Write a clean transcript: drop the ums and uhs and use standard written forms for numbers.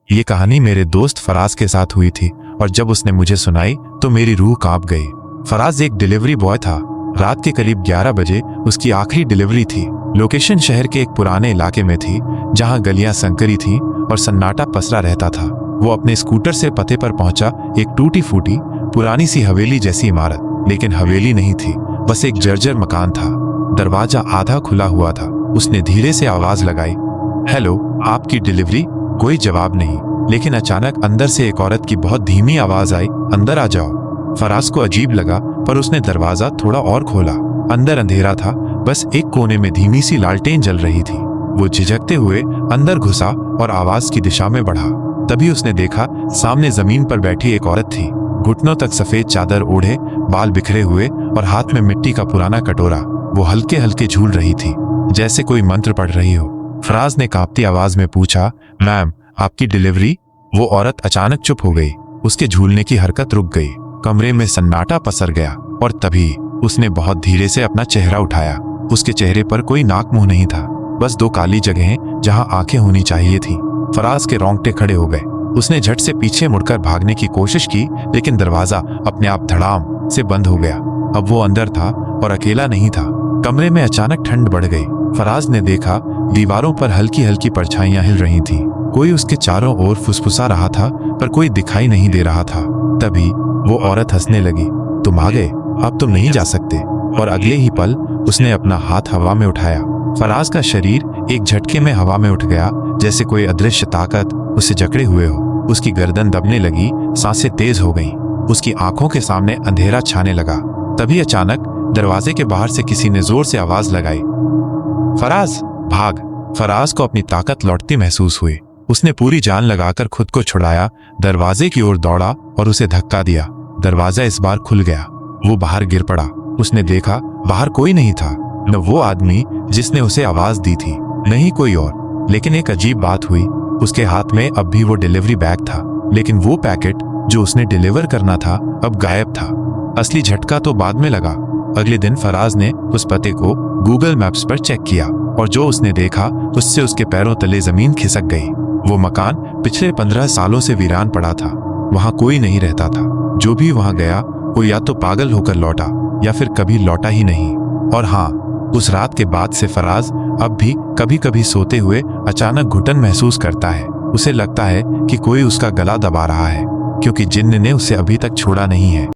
ये कहानी मेरे दोस्त फराज के साथ हुई थी और जब उसने मुझे सुनाई तो मेरी रूह कांप गई। फराज एक डिलीवरी बॉय था। रात के करीब 11 बजे उसकी आखिरी डिलीवरी थी। लोकेशन शहर के एक पुराने इलाके में थी जहां गलियां संकरी थीं और सन्नाटा पसरा रहता था। वो अपने स्कूटर से पते पर पहुंचा, एक टूटी फूटी पुरानी सी हवेली जैसी इमारत, लेकिन हवेली नहीं थी, बस एक जर्जर मकान था। दरवाजा आधा खुला हुआ था। उसने धीरे से आवाज लगाई, हेलो, आपकी डिलीवरी। कोई जवाब नहीं, लेकिन अचानक अंदर से एक औरत की बहुत धीमी आवाज आई, अंदर आ जाओ। फराज को अजीब लगा, पर उसने दरवाजा थोड़ा और खोला। अंदर अंधेरा था, बस एक कोने में धीमी सी लालटेन जल रही थी। वो झिझकते हुए अंदर घुसा और आवाज की दिशा में बढ़ा। तभी उसने देखा सामने जमीन पर बैठी एक औरत थी, घुटनों तक सफेद चादर ओढ़े, बाल बिखरे हुए और हाथ में मिट्टी का पुराना कटोरा। वो हल्के हल्के झूल रही थी, जैसे कोई मंत्र पढ़ रही हो। फराज ने कांपती आवाज में पूछा, मैम, आपकी डिलीवरी? वो औरत अचानक चुप हो गई। उसके झूलने की हरकत रुक गई। कमरे में सन्नाटा पसर गया और तभी उसने बहुत धीरे से अपना चेहरा उठाया। उसके चेहरे पर कोई नाक मुंह नहीं था, बस दो काली जगहें जहां आंखें होनी चाहिए थी। फराज के रोंगटे खड़े हो गए। उसने झट से पीछे मुड़कर भागने की कोशिश की, लेकिन दरवाजा अपने आप धड़ाम से बंद हो गया। अब वो अंदर था और अकेला नहीं था। कमरे में अचानक ठंड बढ़ गई। फराज ने देखा दीवारों पर हल्की हल्की परछाइयां हिल रही थीं। कोई उसके चारों ओर फुसफुसा रहा था, पर कोई दिखाई नहीं दे रहा था। तभी वो औरत हंसने लगी, तुम आ गए, अब तुम नहीं जा सकते। और अगले ही पल उसने अपना हाथ हवा में उठाया। फराज का शरीर एक झटके में हवा में उठ गया, जैसे कोई अदृश्य ताकत उसे जकड़े हुए हो। उसकी गर्दन दबने लगी, सांसें तेज हो गईं। उसकी आंखों के सामने अंधेरा छाने लगा। तभी अचानक दरवाजे के बाहर से किसी ने जोर से आवाज लगाई, फराज, भाग। फराज को अपनी ताकत लौटती महसूस हुई। उसने पूरी जान लगाकर खुद को छुड़ाया, दरवाजे की ओर दौड़ा और उसे धक्का दिया। दरवाजा इस बार खुल गया। वो बाहर गिर पड़ा। उसने देखा बाहर कोई नहीं था, न वो आदमी जिसने उसे आवाज दी थी, नहीं कोई और। लेकिन एक अजीब बात हुई, उसके हाथ में अब भी वो डिलीवरी बैग था, लेकिन वो पैकेट जो उसने डिलीवर करना था अब गायब था। असली झटका तो बाद में लगा। अगले दिन फराज ने उस पते को गूगल मैप्स पर चेक किया और जो उसने देखा उससे उसके पैरों तले जमीन खिसक गई। वो मकान पिछले 15 सालों से वीरान पड़ा था। वहां कोई नहीं रहता था। जो भी वहां गया वो या तो पागल होकर लौटा या फिर कभी लौटा ही नहीं। और हाँ, उस रात के बाद से फराज अब भी कभी कभी सोते हुए अचानक घुटन महसूस करता है। उसे लगता है कि कोई उसका गला दबा रहा है, क्योंकि जिन्न ने उसे अभी तक छोड़ा नहीं है।